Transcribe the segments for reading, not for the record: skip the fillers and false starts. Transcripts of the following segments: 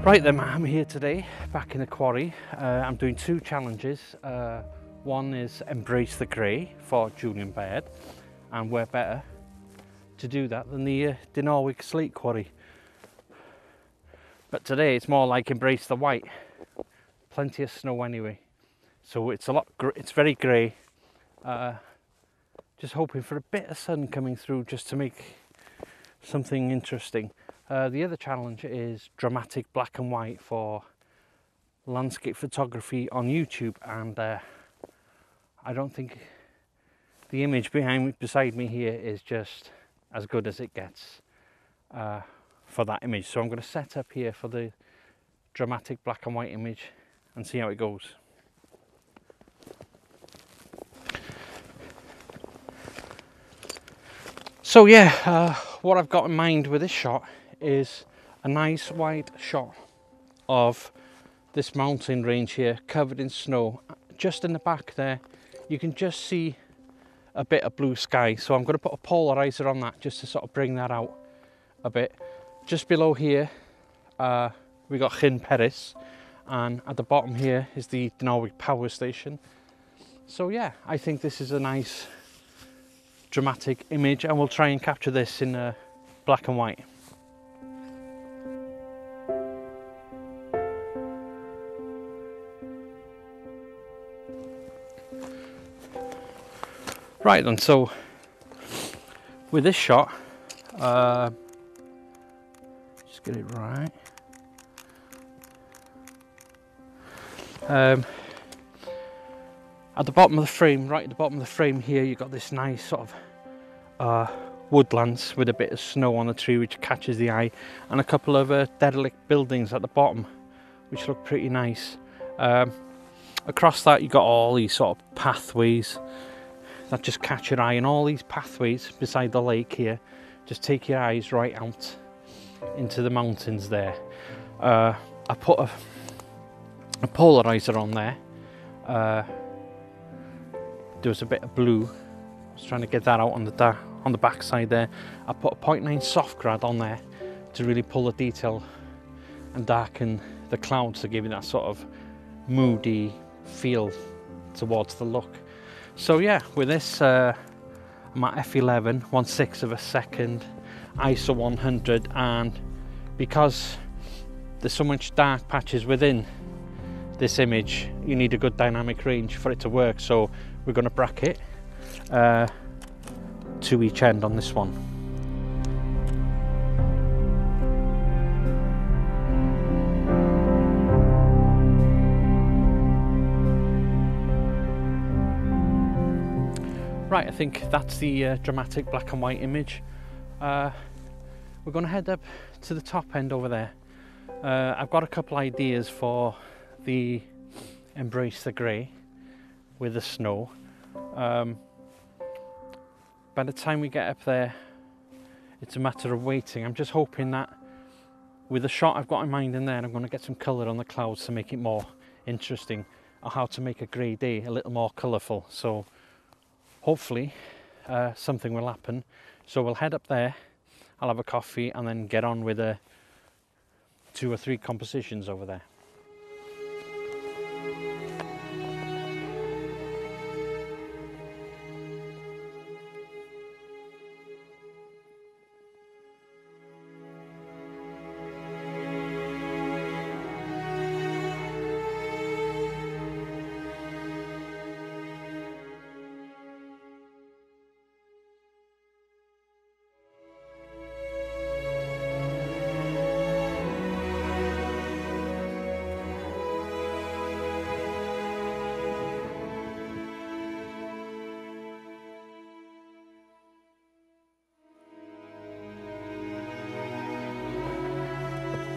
Right then, I'm here today, back in the quarry. I'm doing two challenges. One is embrace the grey for Julian Baird, and where better to do that than the Dinorwic Slate Quarry. But today it's more like embrace the white. Plenty of snow anyway, so it's it's very grey. Just hoping for a bit of sun coming through just to make something interesting. The other challenge is dramatic black and white for landscape photography on YouTube, and I don't think the image beside me here is just as good as it gets for that image. So I'm going to set up here for the dramatic black and white image and see how it goes. So yeah, what I've got in mind with this shot is a nice wide shot of this mountain range here covered in snow. Just in the back there you can just see a bit of blue sky, so I'm going to put a polarizer on that just to sort of bring that out a bit. Just below here we got Llyn Peris, and at the bottom here is the Dinorwig power station. So yeah, I think this is a nice dramatic image, and we'll try and capture this in black and white. Right then, so with this shot, just get it right. At the bottom of the frame, right at the bottom of the frame here, you've got this nice sort of woodlands with a bit of snow on the tree which catches the eye, and a couple of derelict buildings at the bottom which look pretty nice. Across that you've got all these sort of pathways that just catch your eye, and all these pathways beside the lake here just take your eyes right out into the mountains there. I put a polarizer on there. There was a bit of blue. I was trying to get that out on the back side there. I put a 0.9 soft grad on there to really pull the detail and darken the clouds to give you that sort of moody feel towards the look. So yeah, with this I'm at f11, 1/6 of a second, ISO 100, and because there's so much dark patches within this image, you need a good dynamic range for it to work. So we're going to bracket to each end on this one. Right, I think that's the dramatic black and white image. We're going to head up to the top end over there. I've got a couple ideas for the embrace the grey with the snow. By the time we get up there, it's a matter of waiting. I'm just hoping that with the shot I've got in mind in there, I'm going to get some colour on the clouds to make it more interesting, or how to make a grey day a little more colourful. So hopefully something will happen. So we'll head up there, I'll have a coffee, and then get on with 2 or 3 compositions over there.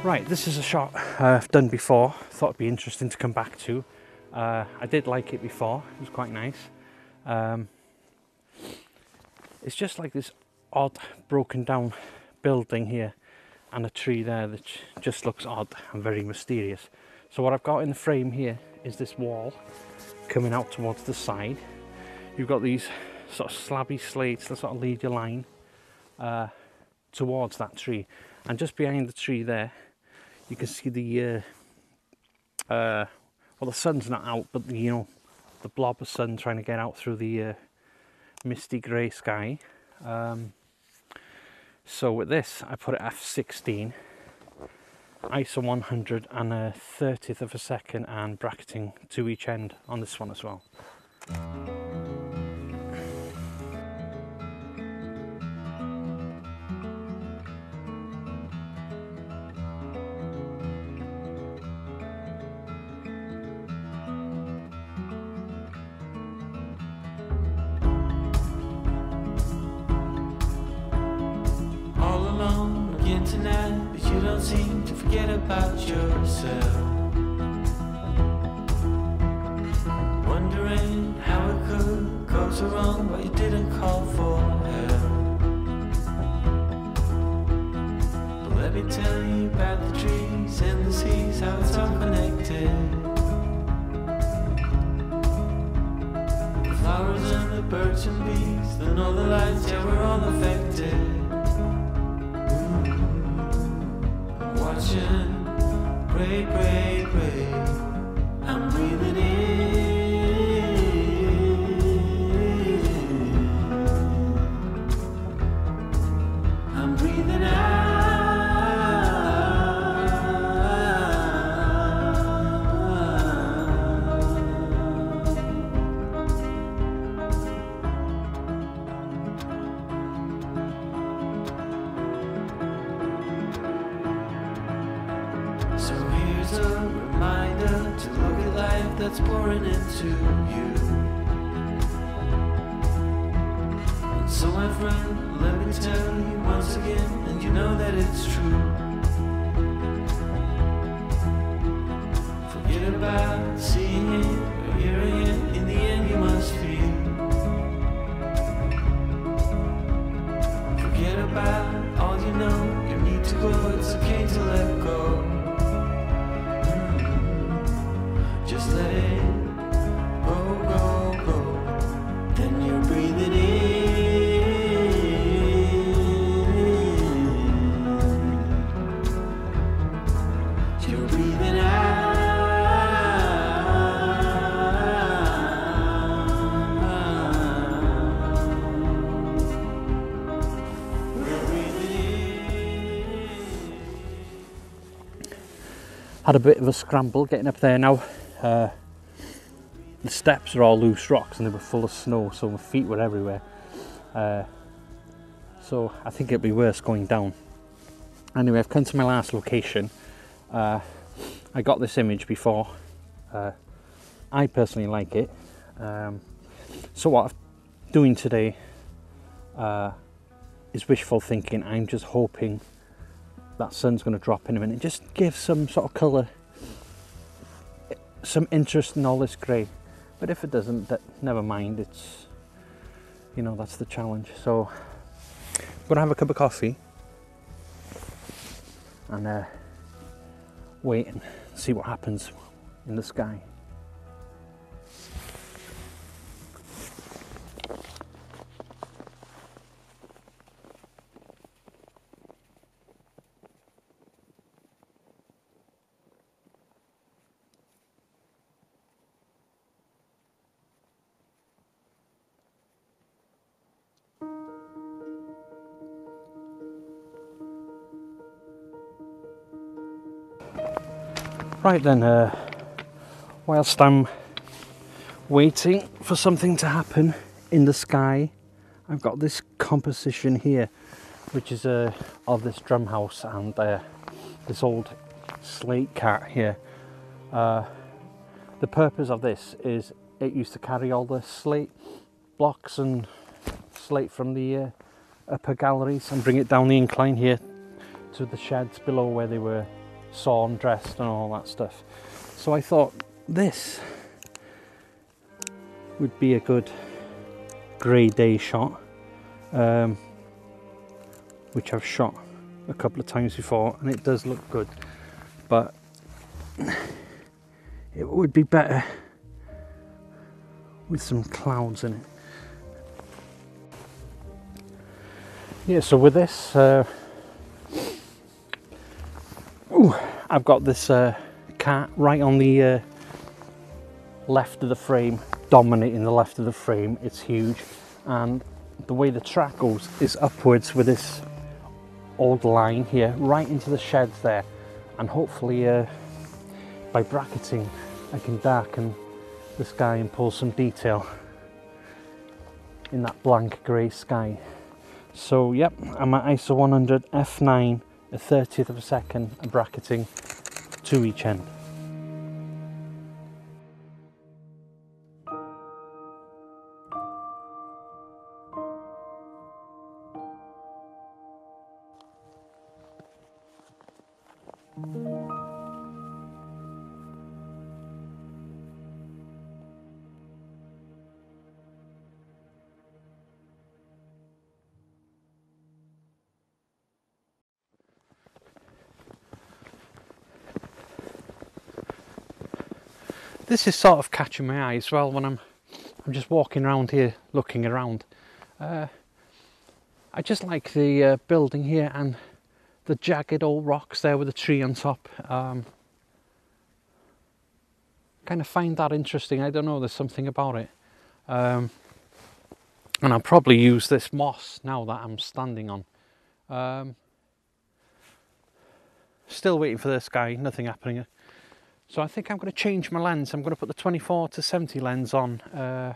Right, this is a shot I've done before. Thought it'd be interesting to come back to. I did like it before, it was quite nice. It's just like this odd broken down building here and a tree there that just looks odd and very mysterious. So what I've got in the frame here is this wall coming out towards the side. You've got these sort of slabby slates that sort of lead your line towards that tree, and just behind the tree there you can see the well, the sun's not out, but the, you know, the blob of sun trying to get out through the misty grey sky. So with this, I put it f16, ISO 100 and a 30th of a second, and bracketing to each end on this one as well. Tonight, but you don't seem to forget about yourself. Wondering how it could go so wrong, but you didn't call for help. But let me tell you about the trees and the seas, how it's all connected. The flowers and the birds and bees, the northern lights, yeah, we're all affected. Pray, pray, pray, I'm breathing in, I'm breathing out. That's pouring into you. And so my friend, let me tell you once again, and you know that it's true. Forget about seeing it or hearing it, in the end you must feel. Forget about all you know, you need to go, it's okay to let go. Just let it go, go, go. Then you're breathing in, you're breathing out. We're breathing in. Had a bit of a scramble getting up there now. The steps are all loose rocks and they were full of snow, so my feet were everywhere. So I think it'd be worse going down. Anyway, I've come to my last location. I got this image before. I personally like it. So what I'm doing today is wishful thinking. I'm just hoping that sun's going to drop in a minute. Just give some sort of colour, some interest in all this grey. But if it doesn't, never mind. It's, you know, that's the challenge. So I'm gonna have a cup of coffee and wait and see what happens in the sky. Right then, whilst I'm waiting for something to happen in the sky, I've got this composition here, which is of this drum house and this old slate cart here. The purpose of this is it used to carry all the slate blocks and slate from the upper galleries and bring it down the incline here to the sheds below where they were sawn, dressed and all that stuff. So I thought this would be a good grey day shot, which I've shot a couple of times before and it does look good, but it would be better with some clouds in it. Yeah, so with this I've got this cat right on the left of the frame, dominating the left of the frame. It's huge, and the way the track goes is upwards with this old line here right into the sheds there, and hopefully by bracketing I can darken the sky and pull some detail in that blank grey sky. So yep, I'm at ISO 100 f9 a 30th of a second and bracketing to each end. This is sort of catching my eye as well when I'm just walking around here looking around. I just like the building here and the jagged old rocks there with a tree on top. Kind of find that interesting. I don't know, there's something about it. And I'll probably use this moss now that I'm standing on. Still waiting for this guy, nothing happening. So I think I'm going to change my lens. I'm going to put the 24 to 70 lens on. I'm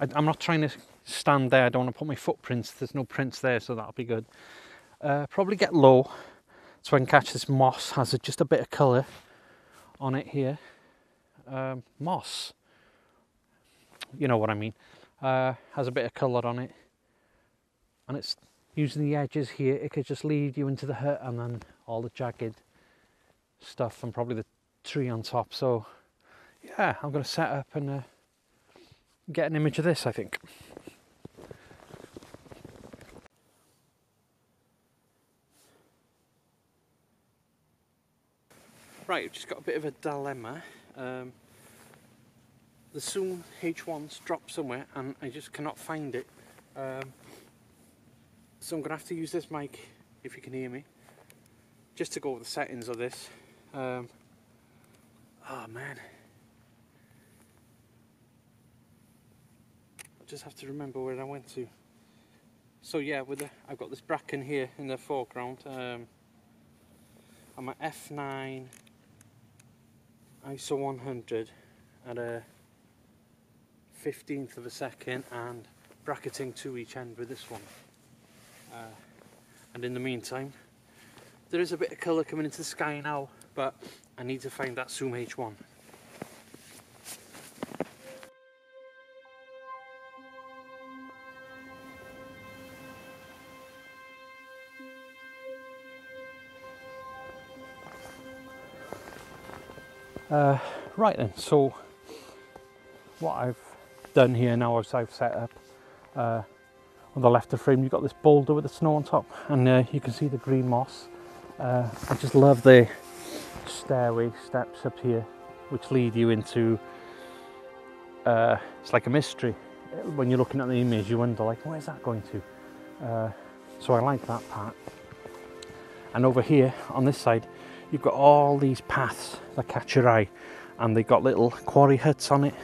not trying to stand there. I don't want to put my footprints. There's no prints there, so that'll be good. Probably get low so I can catch this moss. Has just a bit of colour on it here. Moss. You know what I mean. Has a bit of colour on it. And it's using the edges here. It could just lead you into the hut and then all the jagged stuff and probably the tree on top. So yeah, I'm going to set up and get an image of this, I think. Right, I've just got a bit of a dilemma. The Zoom H1's dropped somewhere and I just cannot find it. So I'm going to have to use this mic, if you can hear me, just to go over the settings of this. Oh man, I just have to remember where I went to. So yeah, I've got this bracken here in the foreground. I'm at f9 ISO 100 at a 15th of a second and bracketing to each end with this one. And in the meantime, there is a bit of colour coming into the sky now, but I need to find that Zoom H1. Right then, so what I've done here now is I've set up on the left of frame, you've got this boulder with the snow on top, and you can see the green moss. I just love the stairway steps up here which lead you into it's like a mystery. When you're looking at the image you wonder like, where's that going to? So I like that part. And over here on this side you've got all these paths that catch your eye, and they've got little quarry huts on it.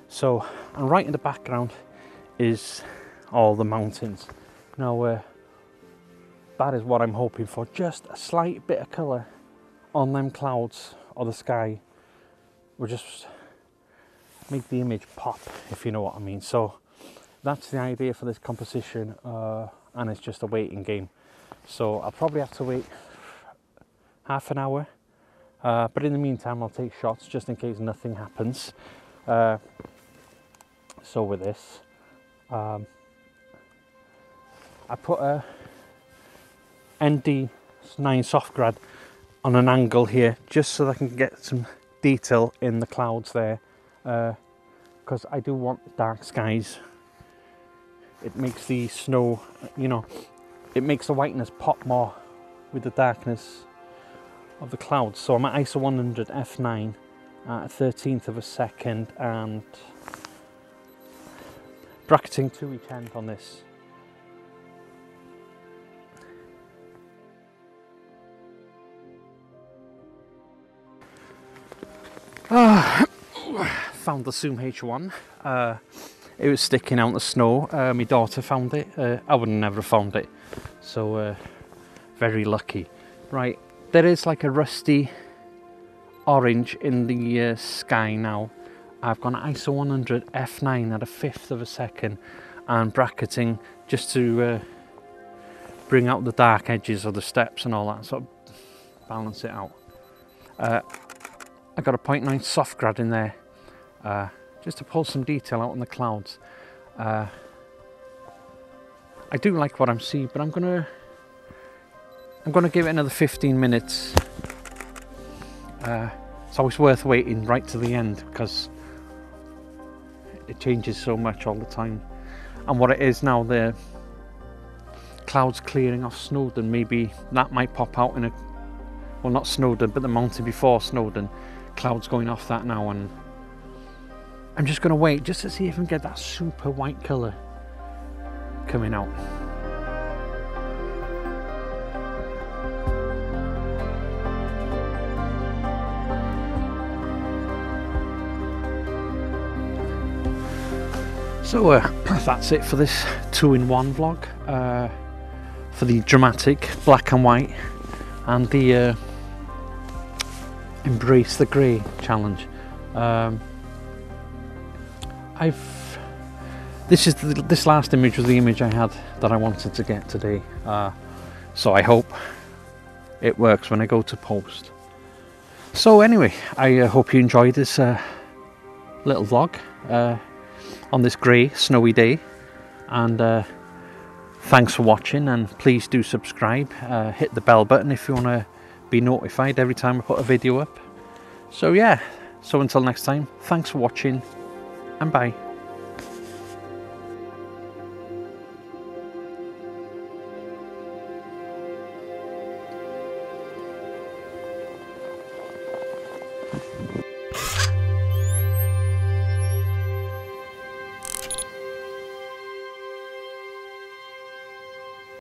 So, and right in the background is all the mountains. Now that is what I'm hoping for, just a slight bit of colour on them clouds or the sky will just make the image pop, if you know what I mean. So that's the idea for this composition, and it's just a waiting game. So I'll probably have to wait half an hour, but in the meantime I'll take shots just in case nothing happens. So with this, I put a ND9 soft grad on an angle here just so that I can get some detail in the clouds there, because I do want dark skies. It makes the snow, you know, it makes the whiteness pop more with the darkness of the clouds. So I'm at ISO 100 f9 at a 13th of a second and bracketing to each end on this. Found the Zoom H1. It was sticking out in the snow. My daughter found it. I would never have found it. So very lucky. Right, there is like a rusty orange in the sky now. I've gone ISO 100 f9 at 1/5 of a second and bracketing just to bring out the dark edges of the steps and all that, sort of balance it out. I got a 0.9 soft grad in there just to pull some detail out on the clouds. I do like what I'm seeing, but I'm gonna give it another 15 minutes. It's always worth waiting right to the end because it changes so much all the time. And what it is now, the clouds clearing off Snowdon, maybe that might pop out in a, well, not Snowdon, but the mountain before Snowdon, clouds going off that now, and I'm just going to wait just to see if I can get that super white colour coming out. So that's it for this 2-in-1 vlog, for the dramatic black and white and the embrace the grey challenge. This last image was the image I had that I wanted to get today, so I hope it works when I go to post. So anyway, I hope you enjoyed this little vlog on this grey snowy day, and thanks for watching, and please do subscribe, hit the bell button if you want to be notified every time I put a video up. So yeah, so until next time, thanks for watching and bye.